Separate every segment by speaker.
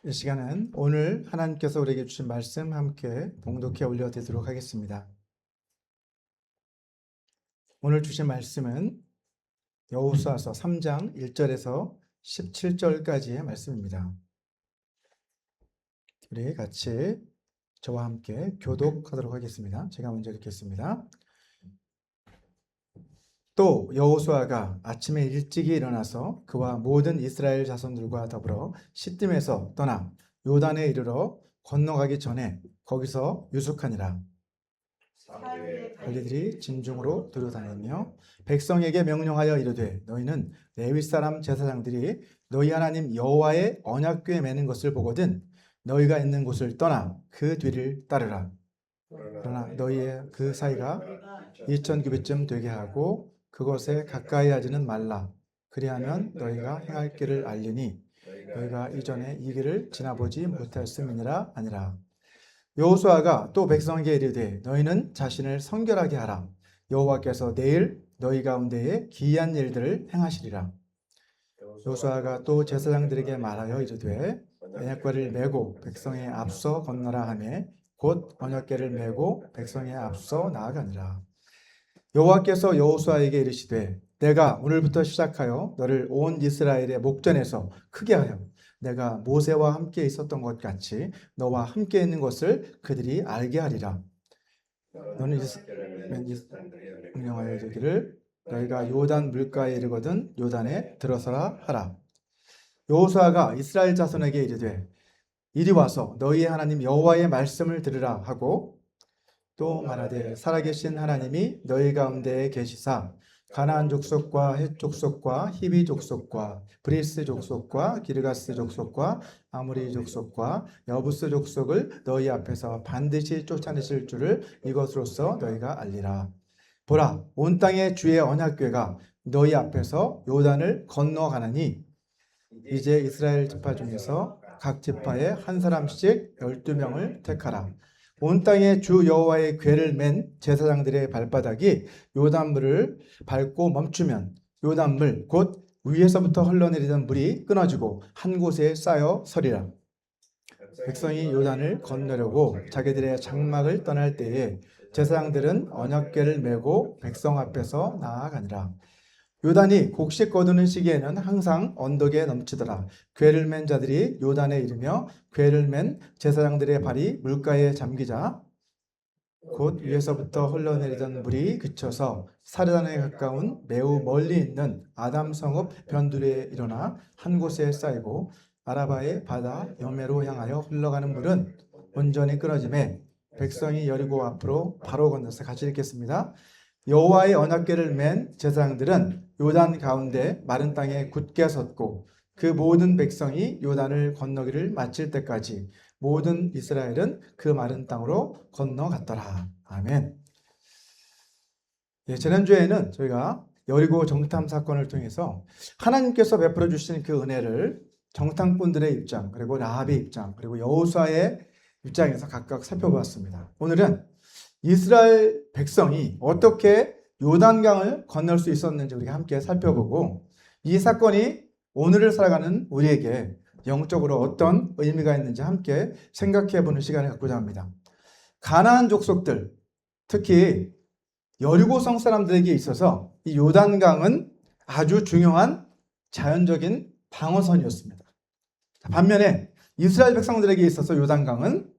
Speaker 1: 이 시간은 오늘 하나님께서 우리에게 주신 말씀 함께 봉독해 올려드리도록 하겠습니다. 오늘 주신 말씀은 여호수아서 3장 1절에서 17절까지의 말씀입니다. 우리 같이 저와 함께 교독하도록 하겠습니다. 제가 먼저 읽겠습니다. 또 여호수아가 아침에 일찍이 일어나서 그와 모든 이스라엘 자손들과 더불어 시딤에서 떠나 요단에 이르러 건너가기 전에 거기서 유숙하니라. 관리들이 진중으로 들어다니며 백성에게 명령하여 이르되 너희는 레위 사람 제사장들이 너희 하나님 여호와의 언약궤에 매는 것을 보거든 너희가 있는 곳을 떠나 그 뒤를 따르라. 그러나 너희의 그 사이가 2000규빗쯤 되게 하고 그것에 가까이 하지는 말라. 그리하면 너희가 행할 길을 알리니 너희가 이전에 이 길을 지나보지 못했음이니라 아니라. 여호수아가 또 백성에게 이르되 너희는 자신을 성결하게 하라. 여호와께서 내일 너희 가운데에 기이한 일들을 행하시리라. 여호수아가 또 제사장들에게 말하여 이르되 언약궤를 메고 백성의 앞서 건너라 하며 곧 언약궤를 메고 백성의 앞서 나아가니라. 여호와께서 여호수아에게 이르시되 내가 오늘부터 시작하여 너를 온 이스라엘의 목전에서 크게 하여 내가 모세와 함께 있었던 것 같이 너와 함께 있는 것을 그들이 알게 하리라. 너는 명령하여 이르기를 너희가 요단 물가에 이르거든 요단에 들어서라 하라. 여호수아가 이스라엘 자손에게 이르되 이리 와서 너희의 하나님 여호와의 말씀을 들으라 하고 또 말하되 살아계신 하나님이 너희 가운데에 계시사 가나안 족속과 헷 족속과 히비 족속과 브리스 족속과 기르가스 족속과 아모리 족속과 여부스 족속을 너희 앞에서 반드시 쫓아내실 줄을 이것으로써 너희가 알리라. 보라, 온 땅의 주의 언약궤가 너희 앞에서 요단을 건너가나니 이제 이스라엘 지파 중에서 각 지파에 한 사람씩 12명을 택하라. 온 땅에 주 여호와의 궤를 맨 제사장들의 발바닥이 요단물을 밟고 멈추면 요단물 곧 위에서부터 흘러내리던 물이 끊어지고 한 곳에 쌓여 서리라. 백성이 요단을 건너려고 자기들의 장막을 떠날 때에 제사장들은 언약궤를 메고 백성 앞에서 나아가니라. 요단이 곡식 거두는 시기에는 항상 언덕에 넘치더라. 궤를 맨 자들이 요단에 이르며 궤를 맨 제사장들의 발이 물가에 잠기자 곧 위에서부터 흘러내리던 물이 그쳐서 사르단에 가까운 매우 멀리 있는 아담 성읍 변두리에 일어나 한 곳에 쌓이고 아라바의 바다 여매로 향하여 흘러가는 물은 온전히 끊어지매 백성이 여리고 앞으로 바로 건너서 같이 읽겠습니다. 여호와의 언약궤를 맨 제사장들은 요단 가운데 마른 땅에 굳게 섰고 그 모든 백성이 요단을 건너기를 마칠 때까지 모든 이스라엘은 그 마른 땅으로 건너갔더라. 아멘. 지난주에는 저희가 여리고 정탐 사건을 통해서 하나님께서 베풀어 주신 그 은혜를 정탐꾼들의 입장, 그리고 라합의 입장, 그리고 여호수아의 입장에서 각각 살펴보았습니다. 오늘은 이스라엘 백성이 어떻게 요단강을 건널 수 있었는지 우리가 함께 살펴보고 이 사건이 오늘을 살아가는 우리에게 영적으로 어떤 의미가 있는지 함께 생각해보는 시간을 갖고자 합니다. 가나안 족속들, 특히 여리고성 사람들에게 있어서 이 요단강은 아주 중요한 자연적인 방어선이었습니다. 반면에 이스라엘 백성들에게 있어서 요단강은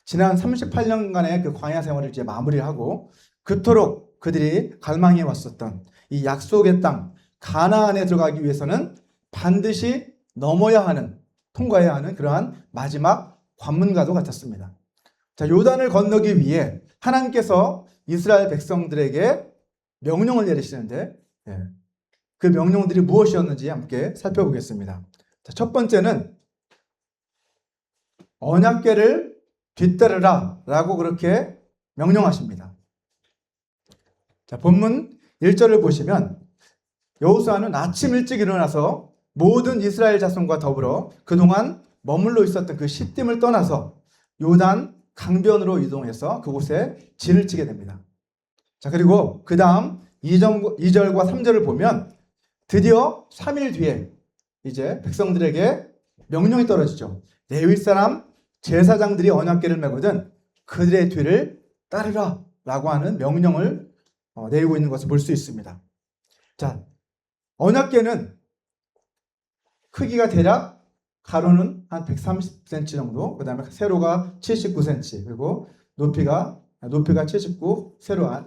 Speaker 1: 지난 38년간의 그 광야 생활을 이제 마무리하고 그토록 그들이 갈망해 왔었던 이 약속의 땅 가나안에 들어가기 위해서는 반드시 넘어야 하는, 통과해야 하는 그러한 마지막 관문과도 같았습니다. 자, 요단을 건너기 위해 하나님께서 이스라엘 백성들에게 명령을 내리시는데 그 명령들이 무엇이었는지 함께 살펴보겠습니다. 자, 첫 번째는 언약궤를 뒤따르라 라고 그렇게 명령하십니다. 자, 본문 1절을 보시면 여호수아는 아침 일찍 일어나서 모든 이스라엘 자손과 더불어 그동안 머물러 있었던 그 시딤을 떠나서 요단 강변으로 이동해서 그곳에 진을 치게 됩니다. 자, 그리고 그 다음 2절과 3절을 보면 드디어 3일 뒤에 이제 백성들에게 명령이 떨어지죠. 레위 사람 제사장들이 언약궤를 메거든 그들의 뒤를 따르라 라고 하는 명령을 내리고 있는 것을 볼 수 있습니다. 자, 언약궤는 크기가 대략 가로는 한 130cm 정도, 그 다음에 세로가 79cm, 그리고 높이가 79,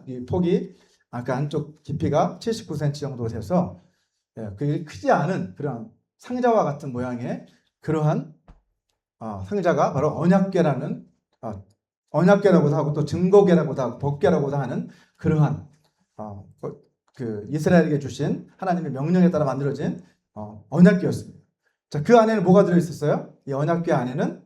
Speaker 1: 이 폭이 아까 안쪽 깊이가 79cm 정도 돼서 그게 크지 않은 그런 상자와 같은 모양의 그러한 상자가 바로 언약궤라는 언약궤라고도 하고 또 증거궤라고도 하고 법궤라고도 하는 그러한 그 이스라엘에게 주신 하나님의 명령에 따라 만들어진 언약궤였습니다. 자, 그 안에는 뭐가 들어 있었어요? 이 언약궤 안에는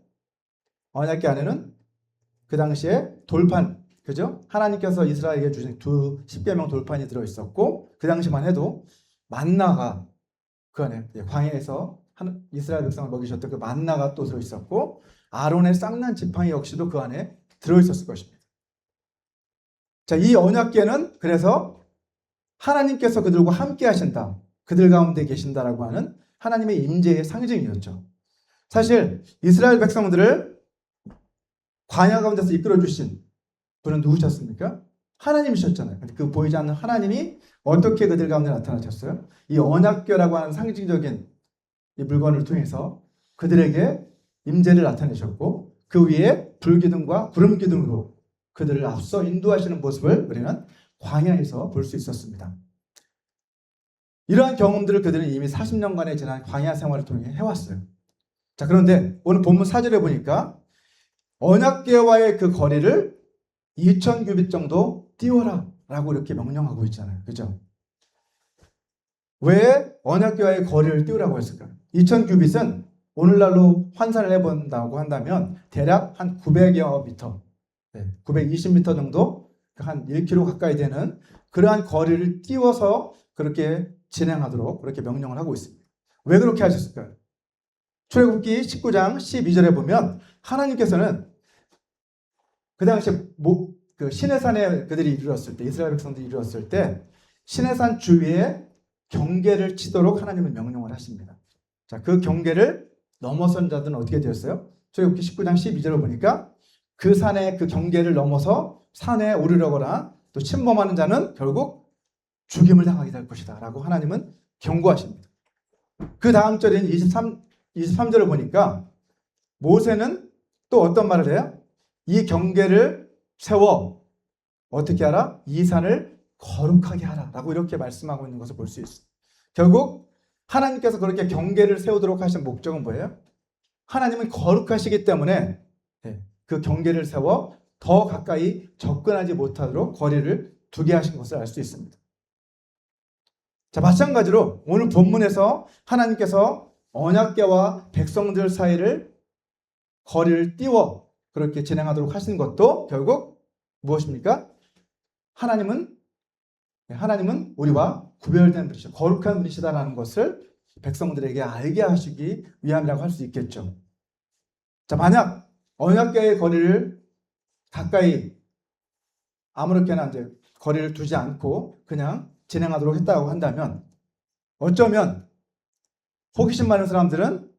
Speaker 1: 그 당시에 돌판, 그죠? 하나님께서 이스라엘에게 주신 두 십계명 돌판이 들어 있었고, 그 당시만 해도 만나가 그 안에 광야에서 이스라엘 백성을 먹이셨던 그 만나가 또 들어 있었고, 아론의 쌍난 지팡이 역시도 그 안에 들어 있었을 것입니다. 자, 이 언약궤는 그래서 하나님께서 그들과 함께 하신다, 그들 가운데 계신다라고 하는 하나님의 임재의 상징이었죠. 사실 이스라엘 백성들을 광야 가운데서 이끌어 주신 분은 누구셨습니까? 하나님이셨잖아요. 그 보이지 않는 하나님이 어떻게 그들 가운데 나타나셨어요? 이 언약궤라고 하는 상징적인 이 물건을 통해서 그들에게 임재를 나타내셨고, 그 위에 불기둥과 구름기둥으로 그들을 앞서 인도하시는 모습을 우리는 광야에서 볼 수 있었습니다. 이러한 경험들을 그들은 이미 40년간의 지난 광야 생활을 통해 해왔어요. 자, 그런데 오늘 본문 4절에 보니까 언약궤와의 그 거리를 2000규빗 정도 띄워라 라고 이렇게 명령하고 있잖아요. 그죠? 왜 언약궤와의 거리를 띄우라고 했을까요? 2000규빗은 오늘날로 환산을 해본다고 한다면 대략 한 900여 미터, 920m 정도, 한 1km 가까이 되는 그러한 거리를 띄워서 그렇게 진행하도록 그렇게 명령을 하고 있습니다. 왜 그렇게 하셨을까요? 출애굽기 19장 12절에 보면 하나님께서는 그 당시에 그 시내산에 그들이 이르렀을 때, 이스라엘 백성들이 이르렀을 때 시내산 주위에 경계를 치도록 하나님은 명령을 하십니다. 자, 그 경계를 넘어선 자들은 어떻게 되었어요? 출애굽기 19장 12절을 보니까 그 산의 그 경계를 넘어서 산에 오르려거나 또 침범하는 자는 결국 죽임을 당하게 될 것이다 라고 하나님은 경고하십니다. 그 다음 절인 23절을 보니까 모세는 또 어떤 말을 해요? 이 경계를 세워 어떻게 하라? 이 산을 거룩하게 하라 라고 이렇게 말씀하고 있는 것을 볼 수 있어요. 결국 하나님께서 그렇게 경계를 세우도록 하신 목적은 뭐예요? 하나님은 거룩하시기 때문에 그 경계를 세워 더 가까이 접근하지 못하도록 거리를 두게 하신 것을 알 수 있습니다. 자, 마찬가지로 오늘 본문에서 하나님께서 언약궤와 백성들 사이를 거리를 띄워 그렇게 진행하도록 하신 것도 결국 무엇입니까? 하나님은 우리와 구별된 분이시다, 거룩한 분이시다라는 것을 백성들에게 알게 하시기 위함이라고 할 수 있겠죠. 자, 만약 언약궤의 거리를 가까이 아무렇게나 이제 거리를 두지 않고 그냥 진행하도록 했다고 한다면 어쩌면 호기심 많은 사람들은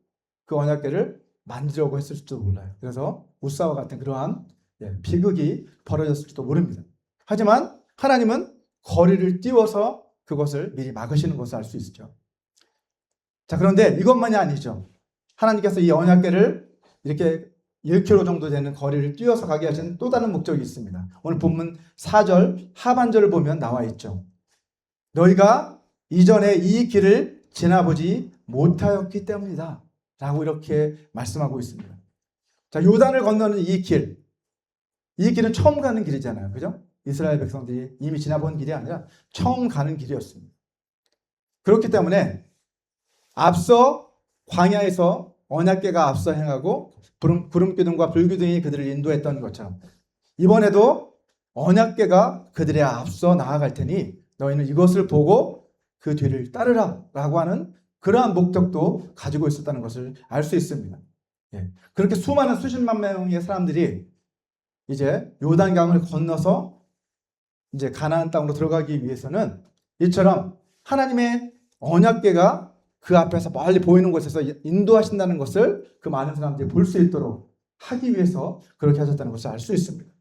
Speaker 1: 그 언약궤를 만지려고 했을지도 몰라요. 그래서 우사와 같은 그러한 비극이 벌어졌을지도 모릅니다. 하지만 하나님은 거리를 띄워서 그것을 미리 막으시는 것을 알 수 있죠. 자, 그런데 이것만이 아니죠. 하나님께서 이 언약궤를 이렇게 1km 정도 되는 거리를 띄워서 가게 하신 또 다른 목적이 있습니다. 오늘 본문 4절 하반절을 보면 나와 있죠. 너희가 이전에 이 길을 지나보지 못하였기 때문이다 라고 이렇게 말씀하고 있습니다. 자, 요단을 건너는 이 길은 처음 가는 길이잖아요. 그죠? 이스라엘 백성들이 이미 지나본 길이 아니라 처음 가는 길이었습니다. 그렇기 때문에 앞서 광야에서 언약궤가 앞서 행하고 구름기둥과 불기둥이 그들을 인도했던 것처럼 이번에도 언약궤가 그들의 앞서 나아갈 테니 너희는 이것을 보고 그 뒤를 따르라 라고 하는 그러한 목적도 가지고 있었다는 것을 알 수 있습니다. 그렇게 수많은 수십만 명의 사람들이 이제 요단강을 건너서 이제 가나안 땅으로 들어가기 위해서는 이처럼 하나님의 언약궤가 그 앞에서 멀리 보이는 곳에서 인도하신다는 것을 그 많은 사람들이 볼 수 있도록 하기 위해서 그렇게 하셨다는 것을 알 수 있습니다.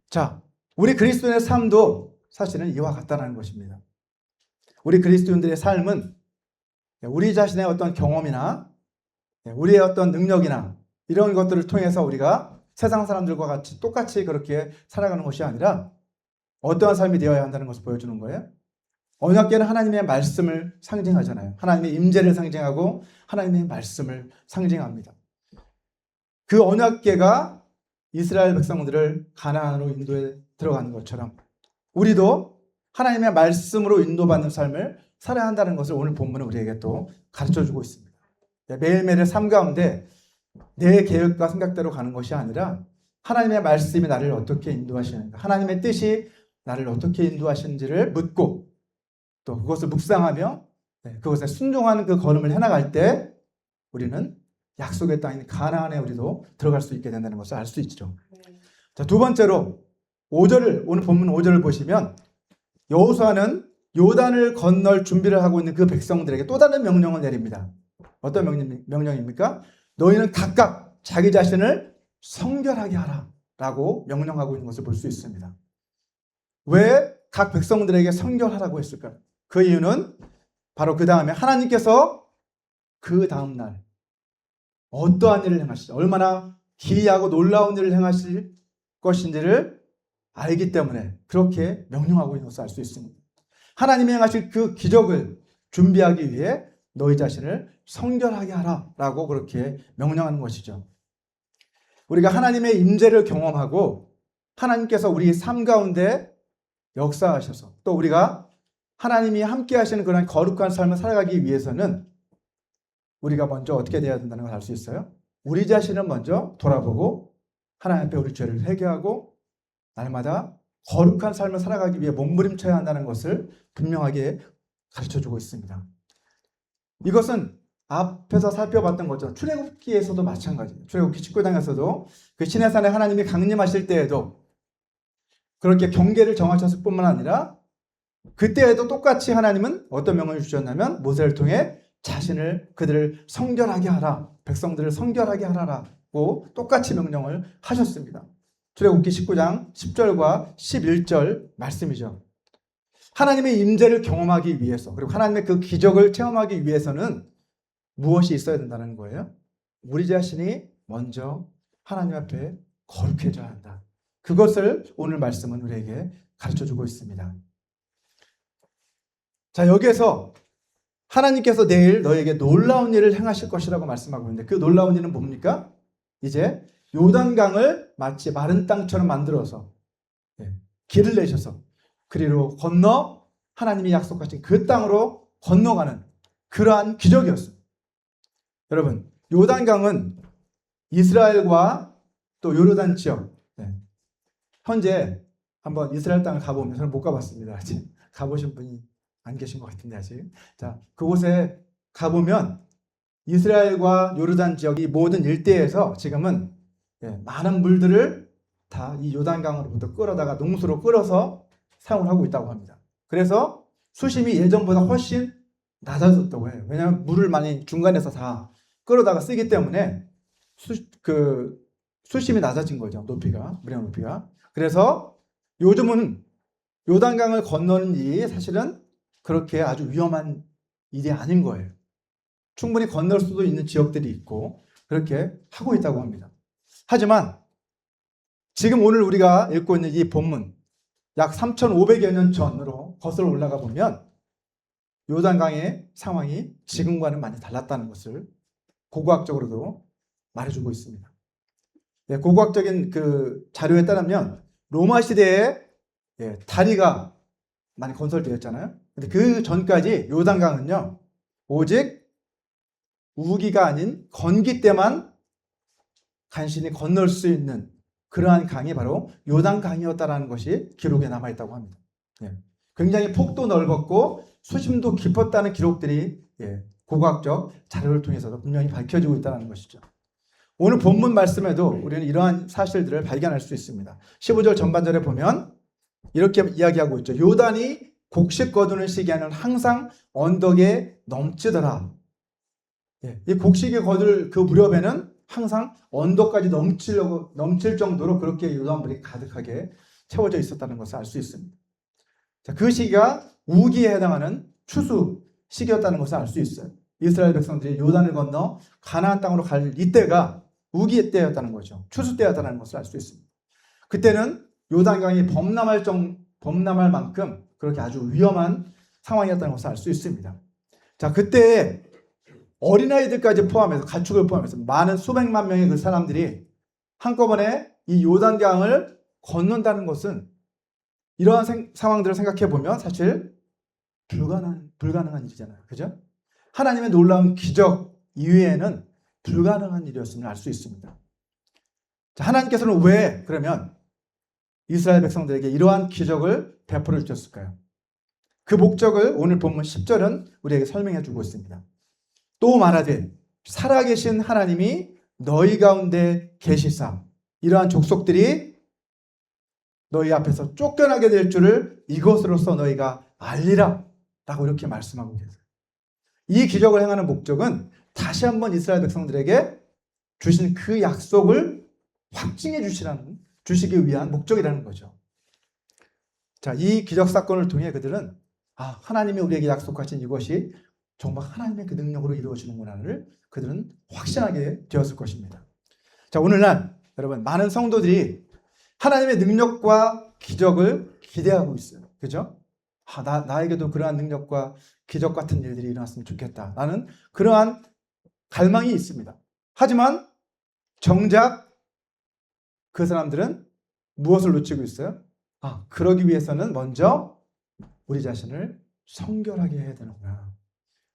Speaker 1: 자, 우리 그리스도인의 삶도 사실은 이와 같다는 것입니다. 우리 그리스도인들의 삶은 우리 자신의 어떤 경험이나 우리의 어떤 능력이나 이런 것들을 통해서 우리가 세상 사람들과 같이 똑같이 그렇게 살아가는 것이 아니라 어떠한 삶이 되어야 한다는 것을 보여주는 거예요. 언약궤는 하나님의 말씀을 상징하잖아요. 하나님의 임재를 상징하고 하나님의 말씀을 상징합니다. 그 언약궤가 이스라엘 백성들을 가나안으로 인도에 들어가는 것처럼 우리도 하나님의 말씀으로 인도받는 삶을 살아야 한다는 것을 오늘 본문은 우리에게 또 가르쳐주고 있습니다. 매일매일의 삶 가운데 내 계획과 생각대로 가는 것이 아니라 하나님의 말씀이 나를 어떻게 인도하시는가, 하나님의 뜻이 나를 어떻게 인도하시는지를 묻고 또 그것을 묵상하며 그것에 순종하는 그 걸음을 해나갈 때 우리는 약속의 땅인 가나안에 우리도 들어갈 수 있게 된다는 것을 알 수 있죠. 자, 두 번째로 오늘 본문 5절을 보시면 여호수아는 요단을 건널 준비를 하고 있는 그 백성들에게 또 다른 명령을 내립니다. 어떤 명령입니까? 너희는 각각 자기 자신을 성결하게 하라 라고 명령하고 있는 것을 볼 수 있습니다. 왜 각 백성들에게 성결하라고 했을까요? 그 이유는 바로 그 다음에 하나님께서 그 다음날 어떠한 일을 행하실지, 얼마나 기이하고 놀라운 일을 행하실 것인지를 알기 때문에 그렇게 명령하고 있는 것을 알 수 있습니다. 하나님이 행하실 그 기적을 준비하기 위해 너희 자신을 성결하게 하라 라고 그렇게 명령하는 것이죠. 우리가 하나님의 임재를 경험하고 하나님께서 우리 삶 가운데 역사하셔서 또 우리가 하나님이 함께 하시는 그런 거룩한 삶을 살아가기 위해서는 우리가 먼저 어떻게 돼야 된다는 걸 알 수 있어요? 우리 자신을 먼저 돌아보고 하나님 앞에 우리 죄를 회개하고 날마다 거룩한 삶을 살아가기 위해 몸부림쳐야 한다는 것을 분명하게 가르쳐주고 있습니다. 이것은 앞에서 살펴봤던 것처럼 출애굽기에서도 마찬가지예요. 출애굽기 19장에서도 그 시내산에 하나님이 강림하실 때에도 그렇게 경계를 정하셨을 뿐만 아니라 그때에도 똑같이 하나님은 어떤 명령을 주셨냐면 모세를 통해 그들을 성결하게 하라, 백성들을 성결하게 하라라고 똑같이 명령을 하셨습니다. 출애굽기 19장 10절과 11절 말씀이죠. 하나님의 임재를 경험하기 위해서 그리고 하나님의 그 기적을 체험하기 위해서는 무엇이 있어야 된다는 거예요? 우리 자신이 먼저 하나님 앞에 거룩해져야 한다. 그것을 오늘 말씀은 우리에게 가르쳐주고 있습니다. 자, 여기에서 하나님께서 내일 너에게 놀라운 일을 행하실 것이라고 말씀하고 있는데 그 놀라운 일은 뭡니까? 이제 요단강을 마치 마른 땅처럼 만들어서 길을 내셔서 그리로 건너 하나님이 약속하신 그 땅으로 건너가는 그러한 기적이었습니다. 여러분, 요단강은 이스라엘과 또 요르단 지역, 현재 한번 이스라엘 땅을 가보면, 저는 못 가봤습니다. 아직 가보신 분이 안 계신 것 같은데 아직. 자, 그곳에 가보면 이스라엘과 요르단 지역 이 모든 일대에서 지금은 많은 물들을 다 이 요단강으로부터 끌어다가 농수로 끌어서 사용을 하고 있다고 합니다. 그래서 수심이 예전보다 훨씬 낮아졌다고 해요. 왜냐하면 물을 많이 중간에서 다 끌어다가 쓰기 때문에 수심이 낮아진 거죠. 물의 높이가. 그래서 요즘은 요단강을 건너는 일이 사실은 그렇게 아주 위험한 일이 아닌 거예요. 충분히 건널 수도 있는 지역들이 있고 그렇게 하고 있다고 합니다. 하지만 지금 오늘 우리가 읽고 있는 이 본문 약 3,500여 년 전으로 거슬러 올라가 보면 요단강의 상황이 지금과는 많이 달랐다는 것을 고고학적으로도 말해주고 있습니다. 고고학적인 그 자료에 따르면 로마 시대에 다리가 많이 건설되었잖아요. 근데 그 전까지 요단강은요 오직 우기가 아닌 건기 때만 간신히 건널 수 있는 그러한 강이 바로 요단강이었다라는 것이 기록에 남아있다고 합니다. 굉장히 폭도 넓었고 수심도 깊었다는 기록들이 고고학적 자료를 통해서도 분명히 밝혀지고 있다는 것이죠. 오늘 본문 말씀에도 우리는 이러한 사실들을 발견할 수 있습니다. 15절 전반절에 보면 이렇게 이야기하고 있죠. 요단이 곡식 거두는 시기에는 항상 언덕에 넘치더라. 이 곡식이 거둘 그 무렵에는 항상 언덕까지 넘칠 정도로 그렇게 요단물이 가득하게 채워져 있었다는 것을 알 수 있습니다. 자, 그 시기가 우기에 해당하는 추수 시기였다는 것을 알 수 있어요. 이스라엘 백성들이 요단을 건너 가나안 땅으로 갈 이때가 우기 때였다는 거죠. 추수 때였다는 것을 알 수 있습니다. 그때는 요단강이 범람할 만큼 그렇게 아주 위험한 상황이었다는 것을 알 수 있습니다. 자, 그때 어린아이들까지 포함해서 가축을 포함해서 많은 수백만 명의 그 사람들이 한꺼번에 이 요단강을 건넌다는 것은 이러한 상황들을 생각해 보면 사실 불가능한 일이잖아요. 그죠? 하나님의 놀라운 기적 이외에는 불가능한 일이었음을 알 수 있습니다. 자, 하나님께서는 왜 그러면 이스라엘 백성들에게 이러한 기적을 베풀어 주셨을까요? 그 목적을 오늘 본문 10절은 우리에게 설명해 주고 있습니다. 또 말하되 살아계신 하나님이 너희 가운데 계시사 이러한 족속들이 너희 앞에서 쫓겨나게 될 줄을 이것으로써 너희가 알리라 라고 이렇게 말씀하고 계세요. 이 기적을 행하는 목적은 다시 한번 이스라엘 백성들에게 주신 그 약속을 확증해 주시기 위한 목적이라는 거죠. 자, 이 기적 사건을 통해 그들은 하나님이 우리에게 약속하신 이것이 정말 하나님의 그 능력으로 이루어지는구나를 그들은 확신하게 되었을 것입니다. 자, 오늘날 여러분 많은 성도들이 하나님의 능력과 기적을 기대하고 있어요. 그죠? 나에게도 그러한 능력과 기적 같은 일들이 일어났으면 좋겠다. 라는 그러한 갈망이 있습니다. 하지만 정작 그 사람들은 무엇을 놓치고 있어요? 그러기 위해서는 먼저 우리 자신을 성결하게 해야 되는구나.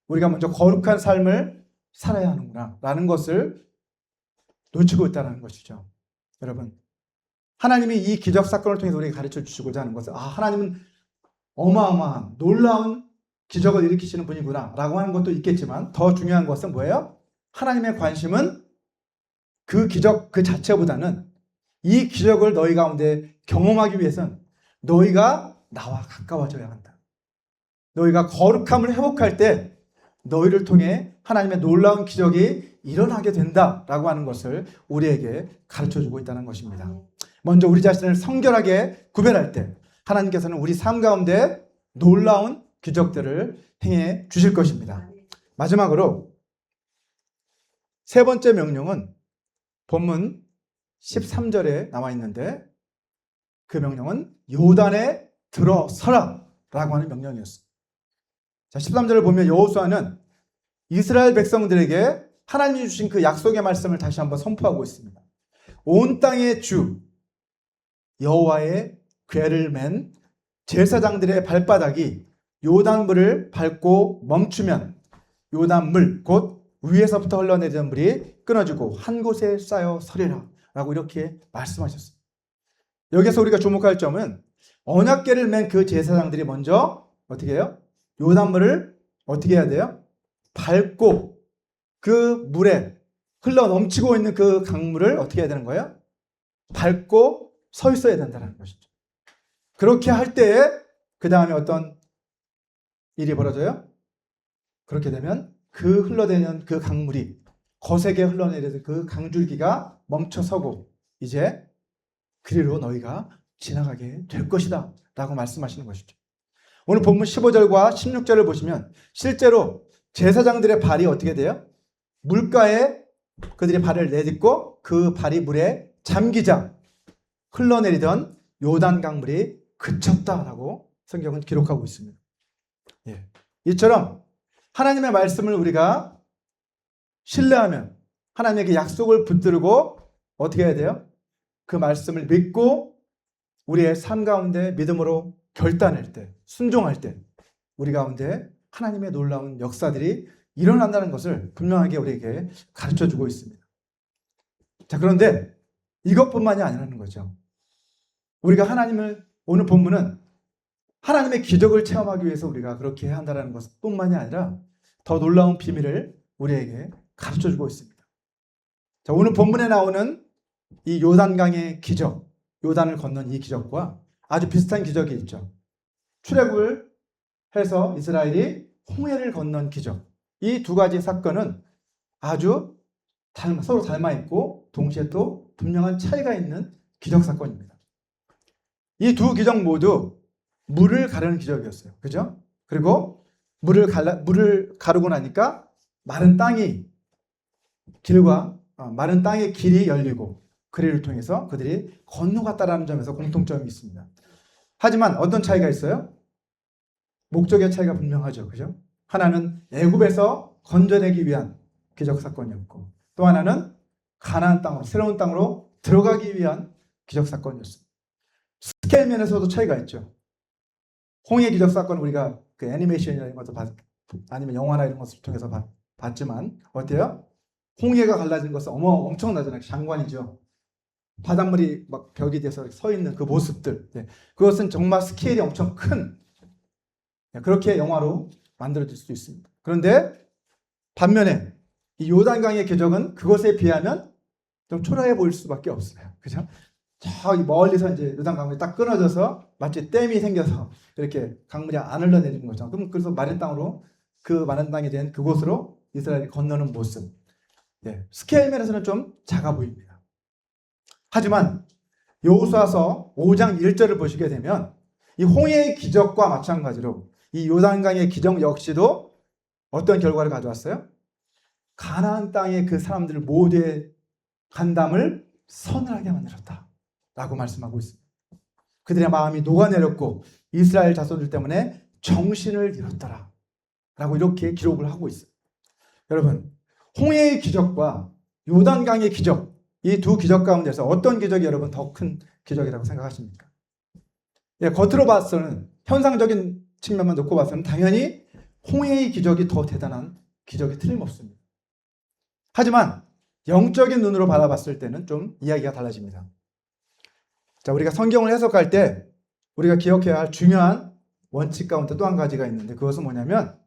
Speaker 1: 우리가 먼저 거룩한 삶을 살아야 하는구나. 라는 것을 놓치고 있다는 것이죠. 여러분, 하나님이 이 기적 사건을 통해서 우리에게 가르쳐 주시고자 하는 것은 하나님은 어마어마한 놀라운 기적을 일으키시는 분이구나 라고 하는 것도 있겠지만 더 중요한 것은 뭐예요? 하나님의 관심은 그 기적 그 자체보다는 이 기적을 너희 가운데 경험하기 위해서는 너희가 나와 가까워져야 한다. 너희가 거룩함을 회복할 때 너희를 통해 하나님의 놀라운 기적이 일어나게 된다라고 하는 것을 우리에게 가르쳐주고 있다는 것입니다. 먼저 우리 자신을 성결하게 구별할 때 하나님께서는 우리 삶 가운데 놀라운 기적들을 행해 주실 것입니다. 마지막으로 세 번째 명령은 본문 13절에 나와 있는데 그 명령은 요단에 들어서라 라고 하는 명령이었습니다. 자, 13절을 보면 여호수아는 이스라엘 백성들에게 하나님이 주신 그 약속의 말씀을 다시 한번 선포하고 있습니다. 온 땅의 주 여호와의 궤를 맨 제사장들의 발바닥이 요단물을 밟고 멈추면 요단물 곧 위에서부터 흘러내리는 물이 끊어지고 한 곳에 쌓여 서리라 라고 이렇게 말씀하셨습니다. 여기서 우리가 주목할 점은 언약궤를 맨 그 제사장들이 먼저 어떻게 해요? 요단물을 어떻게 해야 돼요? 밟고 그 물에 흘러 넘치고 있는 그 강물을 어떻게 해야 되는 거예요? 밟고 서 있어야 된다는 것이죠. 그렇게 할 때에 그 다음에 어떤 일이 벌어져요? 그렇게 되면 그 흘러내리는 그 강물이 거세게 흘러내리는 그 강줄기가 멈춰서고 이제 그리로 너희가 지나가게 될 것이다 라고 말씀하시는 것이죠. 오늘 본문 15절과 16절을 보시면 실제로 제사장들의 발이 어떻게 돼요? 물가에 그들이 발을 내딛고 그 발이 물에 잠기자 흘러내리던 요단 강물이 그쳤다라고 성경은 기록하고 있습니다. 이처럼 하나님의 말씀을 우리가 신뢰하면 하나님에게 약속을 붙들고 어떻게 해야 돼요? 그 말씀을 믿고 우리의 삶 가운데 믿음으로 결단할 때, 순종할 때 우리 가운데 하나님의 놀라운 역사들이 일어난다는 것을 분명하게 우리에게 가르쳐주고 있습니다. 자, 그런데 이것뿐만이 아니라는 거죠. 우리가 오늘 본문은 하나님의 기적을 체험하기 위해서 우리가 그렇게 해야 한다는 것뿐만이 아니라 더 놀라운 비밀을 우리에게 가르쳐주고 있습니다. 자, 오늘 본문에 나오는 이 요단강의 기적, 요단을 건넌 이 기적과 아주 비슷한 기적이 있죠. 출애굽을 해서 이스라엘이 홍해를 건넌 기적. 이 두 가지 사건은 아주 서로 닮아 있고 동시에 또 분명한 차이가 있는 기적 사건입니다. 이 두 기적 모두 물을 가르는 기적이었어요. 그죠? 그리고 물을 가르고 나니까 마른 땅의 길이 열리고 그 일을 통해서 그들이 건너갔다라는 점에서 공통점이 있습니다. 하지만 어떤 차이가 있어요? 목적의 차이가 분명하죠. 그죠? 하나는 애굽에서 건져내기 위한 기적 사건이었고 또 하나는 가나안 땅으로 새로운 땅으로 들어가기 위한 기적 사건이었습니다. 스케일 면에서도 차이가 있죠. 홍해 기적 사건은 우리가 그 애니메이션이나 이런 것도 아니면 영화나 이런 것을 통해서 봤지만 어때요? 홍해가 갈라진 것은 엄청나잖아요. 장관이죠. 바닷물이 막 벽이 돼서 서 있는 그 모습들. 네. 그것은 정말 스케일이 엄청 큰 그렇게 영화로 만들어질 수 있습니다. 그런데 반면에 이 요단강의 기적은 그것에 비하면 좀 초라해 보일 수밖에 없어요. 그죠? 저기 멀리서 이제 요단강이 딱 끊어져서 마치 댐이 생겨서 이렇게 강물이 안 흘러내리는 거죠. 그럼 그래서 마른 땅으로 그 마른 땅이 된 그곳으로 이스라엘이 건너는 모습. 네. 스케일 면에서는 좀 작아 보입니다. 하지만 여호수아서 5장 1절을 보시게 되면 이 홍해의 기적과 마찬가지로 이 요단강의 기적 역시도 어떤 결과를 가져왔어요? 가나안 땅의 그 사람들 모두의 간담을 서늘하게 만들었다 라고 말씀하고 있습니다. 그들의 마음이 녹아내렸고 이스라엘 자손들 때문에 정신을 잃었더라 라고 이렇게 기록을 하고 있어요. 여러분, 홍해의 기적과 요단강의 기적, 이 두 기적 가운데서 어떤 기적이 여러분 더 큰 기적이라고 생각하십니까? 예, 겉으로 봐서는 현상적인 측면만 놓고 봐서는 당연히 홍해의 기적이 더 대단한 기적이 틀림없습니다. 하지만 영적인 눈으로 바라봤을 때는 좀 이야기가 달라집니다. 자, 우리가 성경을 해석할 때 우리가 기억해야 할 중요한 원칙 가운데 또 한 가지가 있는데 그것은 뭐냐면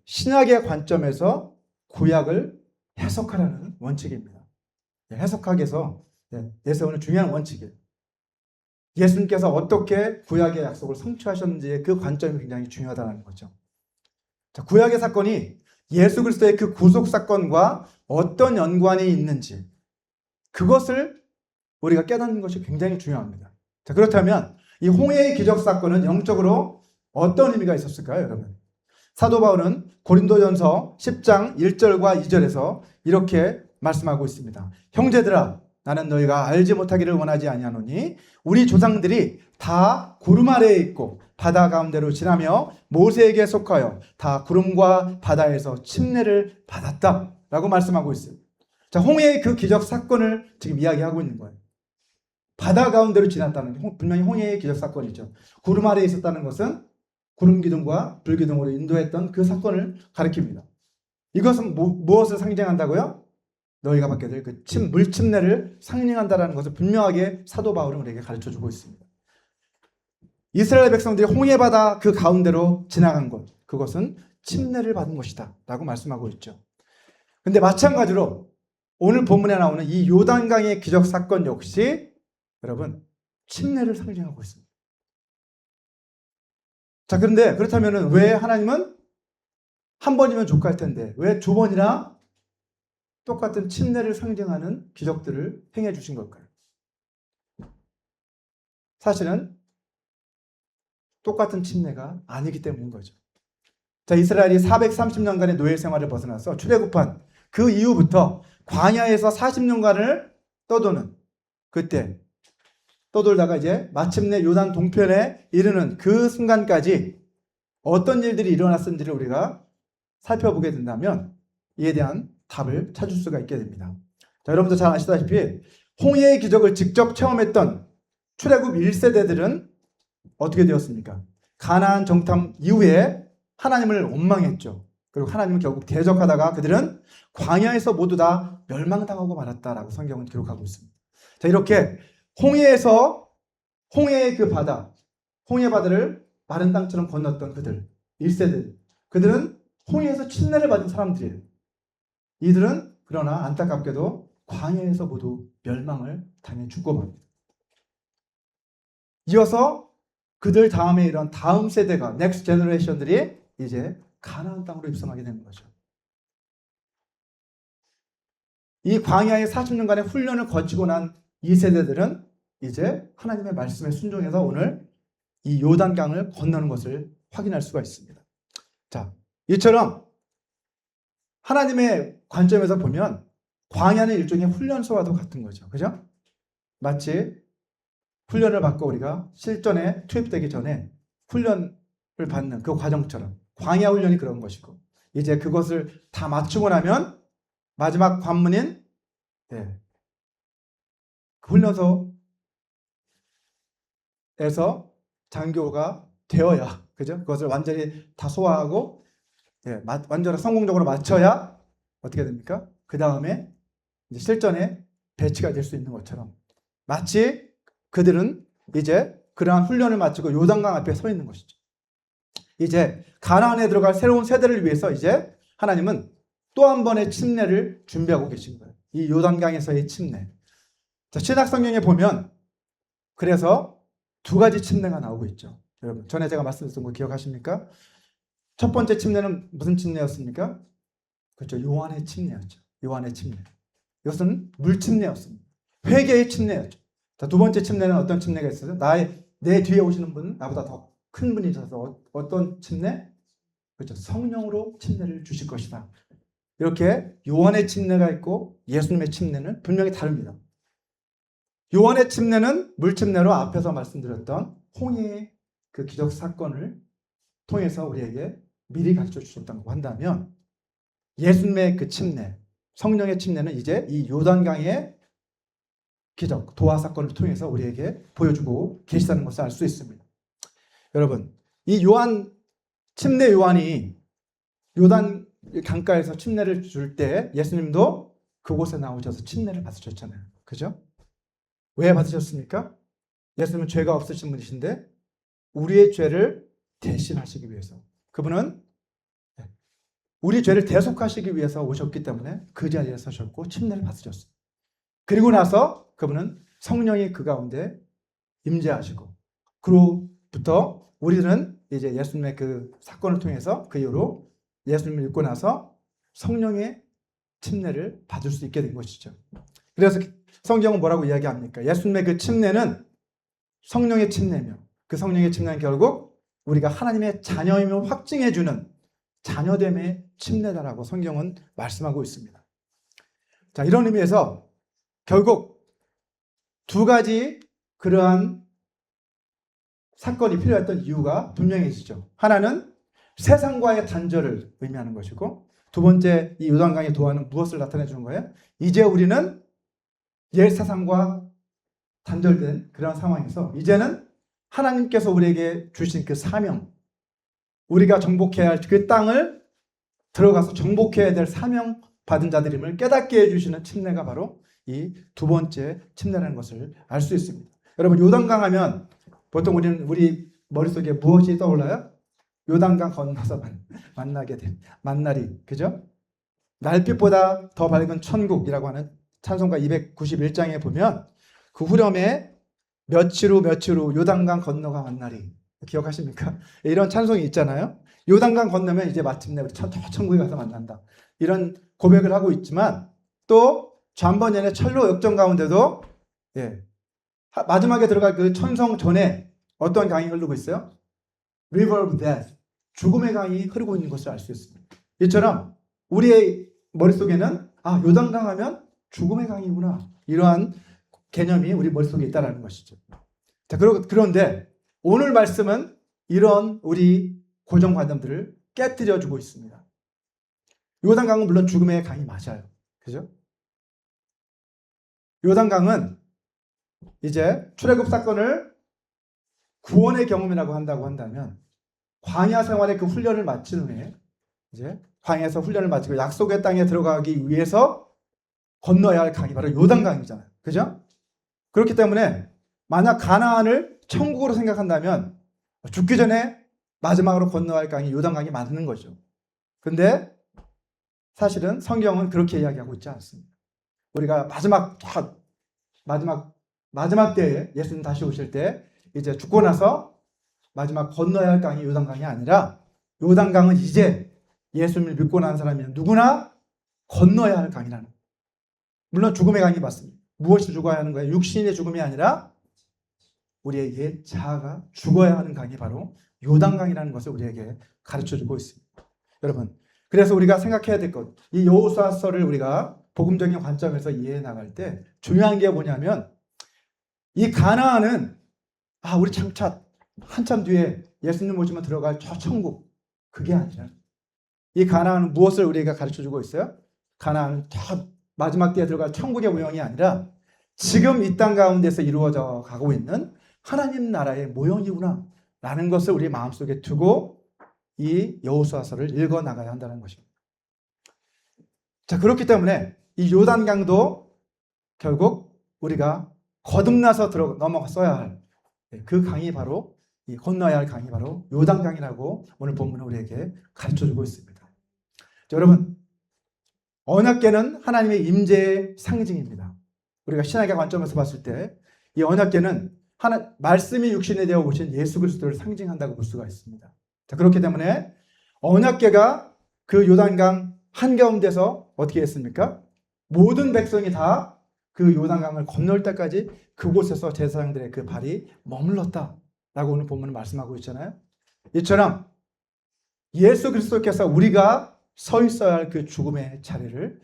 Speaker 1: 신학의 관점에서 구약을 해석하라는 원칙입니다. 해석학에서 내세우는 중요한 원칙이에요. 예수님께서 어떻게 구약의 약속을 성취하셨는지의 그 관점이 굉장히 중요하다는 거죠. 자, 구약의 사건이 예수 그리스도의 그 구속 사건과 어떤 연관이 있는지 그것을 우리가 깨닫는 것이 굉장히 중요합니다. 자, 그렇다면 이 홍해의 기적 사건은 영적으로 어떤 의미가 있었을까요, 여러분? 사도 바울은 고린도전서 10장 1절과 2절에서 이렇게 말씀하고 있습니다. 형제들아, 나는 너희가 알지 못하기를 원하지 아니하노니 우리 조상들이 다 구름 아래에 있고 바다 가운데로 지나며 모세에게 속하여 다 구름과 바다에서 침례를 받았다 라고 말씀하고 있어요. 자, 홍해의 그 기적 사건을 지금 이야기하고 있는 거예요. 바다 가운데로 지났다는 게 분명히 홍해의 기적 사건이죠. 구름 아래에 있었다는 것은 구름 기둥과 불 기둥으로 인도했던 그 사건을 가리킵니다. 이것은 무엇을 상징한다고요? 너희가 받게 될 그 물침례를 상징한다는 것을 분명하게 사도 바울은 우리에게 가르쳐주고 있습니다. 이스라엘 백성들이 홍해바다 그 가운데로 지나간 것, 그것은 침례를 받은 것이다 라고 말씀하고 있죠. 근데 마찬가지로 오늘 본문에 나오는 이 요단강의 기적 사건 역시 여러분 침례를 상징하고 있습니다. 자, 그런데 그렇다면 왜 하나님은 한 번이면 족할 텐데 왜 두 번이나 똑같은 침례를 상징하는 기적들을 행해 주신 걸까요? 사실은 똑같은 침례가 아니기 때문인 거죠. 자, 이스라엘이 430년간의 노예 생활을 벗어나서 출애굽한 그 이후부터 광야에서 40년간을 떠도는 그때 떠돌다가 이제 마침내 요단 동편에 이르는 그 순간까지 어떤 일들이 일어났는지를 우리가 살펴보게 된다면 이에 대한 답을 찾을 수가 있게 됩니다. 자, 여러분도 잘 아시다시피 홍해의 기적을 직접 체험했던 출애굽 1세대들은 어떻게 되었습니까? 가나안 정탐 이후에 하나님을 원망했죠. 그리고 하나님을 결국 대적하다가 그들은 광야에서 모두 다 멸망당하고 말았다라고 성경은 기록하고 있습니다. 자, 이렇게 홍해의 그 바다, 홍해 바다를 마른 땅처럼 건넜던 그들, 1세대, 그들은 홍해에서 침례를 받은 사람들이에요. 이들은 그러나 안타깝게도 광야에서 모두 멸망을 당해 죽고 맙니다. 이어서 그들 다음에 이런 다음 세대가 넥스트 제너레이션들이 이제 가나안 땅으로 입성하게 되는 거죠. 이 광야의 40년간의 훈련을 거치고 난 이 세대들은 이제 하나님의 말씀에 순종해서 오늘 이 요단강을 건너는 것을 확인할 수가 있습니다. 자, 이처럼 하나님의 관점에서 보면 광야는 일종의 훈련소와도 같은 거죠. 그죠? 마치 훈련을 받고 우리가 실전에 투입되기 전에 훈련을 받는 그 과정처럼 광야 훈련이 그런 것이고, 이제 그것을 다 마치고 나면 마지막 관문인 훈련소에서 장교가 되어야, 그죠? 그것을 완전히 다 소화하고 완전히 성공적으로 마쳐야 어떻게 됩니까? 그 다음에 실전에 배치가 될 수 있는 것처럼 마치 그들은 이제 그러한 훈련을 마치고 요단강 앞에 서 있는 것이죠. 이제 가나안에 들어갈 새로운 세대를 위해서 이제 하나님은 또 한 번의 침례를 준비하고 계신 거예요. 이 요단강에서의 침례. 자, 신약 성경에 보면 그래서 두 가지 침례가 나오고 있죠. 여러분, 전에 제가 말씀드렸던 거 기억하십니까? 첫 번째 침례는 무슨 침례였습니까? 그렇죠. 요한의 침례였죠. 요한의 침례. 이것은 물 침례였습니다. 회개의 침례였죠. 자, 두 번째 침례는 어떤 침례가 있어요? 내 뒤에 오시는 분은 나보다 더 큰 분이 있어서 어떤 침례? 그렇죠. 성령으로 침례를 주실 것이다. 이렇게 요한의 침례가 있고 예수님의 침례는 분명히 다릅니다. 요한의 침례는 물 침례로 앞에서 말씀드렸던 홍해의 그 기적 사건을 통해서 우리에게 미리 가르쳐 주셨다고 한다면, 예수님의 그 침례, 성령의 침례는 이제 이 요단강의 기적, 도화 사건을 통해서 우리에게 보여주고 계시다는 것을 알 수 있습니다. 여러분, 이 요한, 침례 요한이 요단 강가에서 침례를 줄 때 예수님도 그곳에 나오셔서 침례를 받으셨잖아요. 그죠? 왜 받으셨습니까? 예수님은 죄가 없으신 분이신데 우리의 죄를 대신하시기 위해서, 그분은 우리 죄를 대속하시기 위해서 오셨기 때문에 그 자리에 서셨고 침례를 받으셨어요. 그리고 나서 그분은 성령이 그 가운데 임재하시고, 그로부터 우리는 이제 예수님의 그 사건을 통해서 그 이후로 예수님을 믿고 나서 성령의 침례를 받을 수 있게 된 것이죠. 그래서 성경은 뭐라고 이야기합니까? 예수님의 그 침례는 성령의 침례며, 그 성령의 침례는 결국 우리가 하나님의 자녀임을 확증해주는 자녀됨의 침례다라고 성경은 말씀하고 있습니다. 자, 이런 의미에서 결국 두 가지 그러한 사건이 필요했던 이유가 분명해지죠. 하나는 세상과의 단절을 의미하는 것이고, 두 번째 이 요단강의 도화는 무엇을 나타내 주는 거예요? 이제 우리는 옛 세상과 단절된 그런 상황에서 이제는 하나님께서 우리에게 주신 그 사명, 우리가 정복해야 할 그 땅을 들어가서 정복해야 될 사명 받은 자들임을 깨닫게 해주시는 침례가 바로 이 두 번째 침례라는 것을 알 수 있습니다. 여러분, 요단강 하면 보통 우리 머릿속에 무엇이 떠올라요? 요단강 건너서 만나게 된 만나리, 그죠? 날빛보다 더 밝은 천국이라고 하는 찬송가 291장에 보면 그 후렴에 며칠 후 요단강 건너가 만나리, 기억하십니까? 이런 찬송이 있잖아요. 요단강 건너면 이제 마침내 우리 천국에 가서 만난다, 이런 고백을 하고 있지만, 또 잠번년의 철로 역정 가운데도 마지막에 들어갈 그 천성 전에 어떤 강이 흐르고 있어요? River of Death, 죽음의 강이 흐르고 있는 것을 알 수 있습니다. 이처럼 우리의 머릿속에는 요단강 하면 죽음의 강이구나, 이러한 개념이 우리 머릿속에 있다는 것이죠. 자, 그런데 오늘 말씀은 이런 우리 고정관념들을 깨뜨려주고 있습니다. 요단강은 물론 죽음의 강이 맞아요. 그죠? 요단강은 이제 출애굽 사건을 구원의 경험이라고 한다고 한다면, 광야 생활의 그 훈련을 마친 후에 이제 광야에서 훈련을 마치고 약속의 땅에 들어가기 위해서 건너야 할 강이 바로 요단강이잖아요. 그죠? 그렇기 때문에 만약 가나안을 천국으로 생각한다면 죽기 전에 마지막으로 건너야 할 강이 요단강이 맞는 거죠. 근데 사실은 성경은 그렇게 이야기하고 있지 않습니다. 우리가 마지막 때에 예수님 다시 오실 때 이제 죽고 나서 마지막 건너야 할 강이 요단강이 아니라 요단강은 이제 예수님을 믿고 난 사람이 누구나 건너야 할 강이라는 거예요. 물론 죽음의 강이 맞습니다. 무엇이 죽어야 하는 거예요? 육신의 죽음이 아니라 우리의 옛 자아가 죽어야 하는 강이 바로 요단강이라는 것을 우리에게 가르쳐주고 있습니다. 여러분, 그래서 우리가 생각해야 될 것, 이 여호수아서를 우리가 복음적인 관점에서 이해해 나갈 때 중요한 게 뭐냐면 이 가나안은 우리 장차 한참 뒤에 예수님 오시면 들어갈 저 천국, 그게 아니라 이 가나안은 무엇을 우리가 가르쳐주고 있어요? 가나안은 저 마지막 때에 들어갈 천국의 모형이 아니라 지금 이 땅 가운데서 이루어져 가고 있는 하나님 나라의 모형이구나 라는 것을 우리 마음속에 두고 이 여호수아서를 읽어 나가야 한다는 것입니다. 자, 그렇기 때문에 이 요단강도 결국 우리가 거듭나서 넘어갔어야 할 그 강이 바로 이 건너야 할 강이 바로 요단강이라고 오늘 본문은 우리에게 가르쳐주고 있습니다. 자, 여러분, 언약궤는 하나님의 임재의 상징입니다. 우리가 신학의 관점에서 봤을 때 이 언약궤는 말씀이 육신이 되어 오신 예수 그리스도를 상징한다고 볼 수가 있습니다. 자, 그렇기 때문에 언약궤가 그 요단강 한가운데서 어떻게 했습니까? 모든 백성이 다 그 요단강을 건널 때까지 그곳에서 제사장들의 그 발이 머물렀다라고 오늘 본문은 말씀하고 있잖아요. 이처럼 예수 그리스도께서 우리가 서 있어야 할 그 죽음의 자리를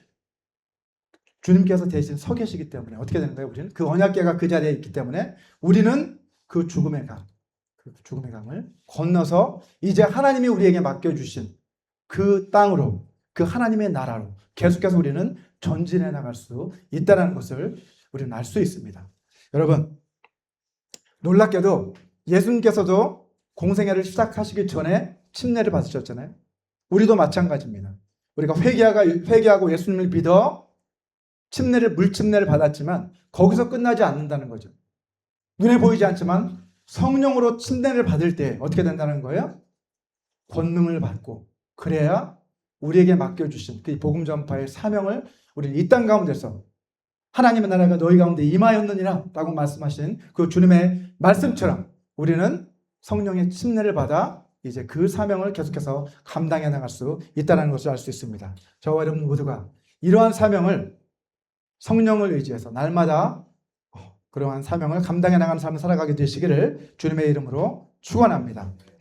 Speaker 1: 주님께서 대신 서 계시기 때문에 어떻게 되는 거예요? 우리는 그 언약궤가 그 자리에 있기 때문에 우리는 그 죽음의 강을 건너서 이제 하나님이 우리에게 맡겨주신 그 땅으로, 그 하나님의 나라로 계속해서 우리는 전진해 나갈 수 있다는 것을 우리는 알 수 있습니다. 여러분, 놀랍게도 예수님께서도 공생애를 시작하시기 전에 침례를 받으셨잖아요. 우리도 마찬가지입니다. 우리가 회개하고 예수님을 믿어 물침례를 받았지만 거기서 끝나지 않는다는 거죠. 눈에 보이지 않지만 성령으로 침례를 받을 때 어떻게 된다는 거예요? 권능을 받고, 그래야 우리에게 맡겨주신 그 복음 전파의 사명을 우리는 이 땅 가운데서 하나님의 나라가 너희 가운데 임하였느니라 라고 말씀하신 그 주님의 말씀처럼 우리는 성령의 침례를 받아 이제 그 사명을 계속해서 감당해 나갈 수 있다는 것을 알 수 있습니다. 저와 여러분 모두가 이러한 사명을 성령을 의지해서 날마다 그러한 사명을 감당해 나가는 삶을 살아가게 되시기를 주님의 이름으로 축원합니다.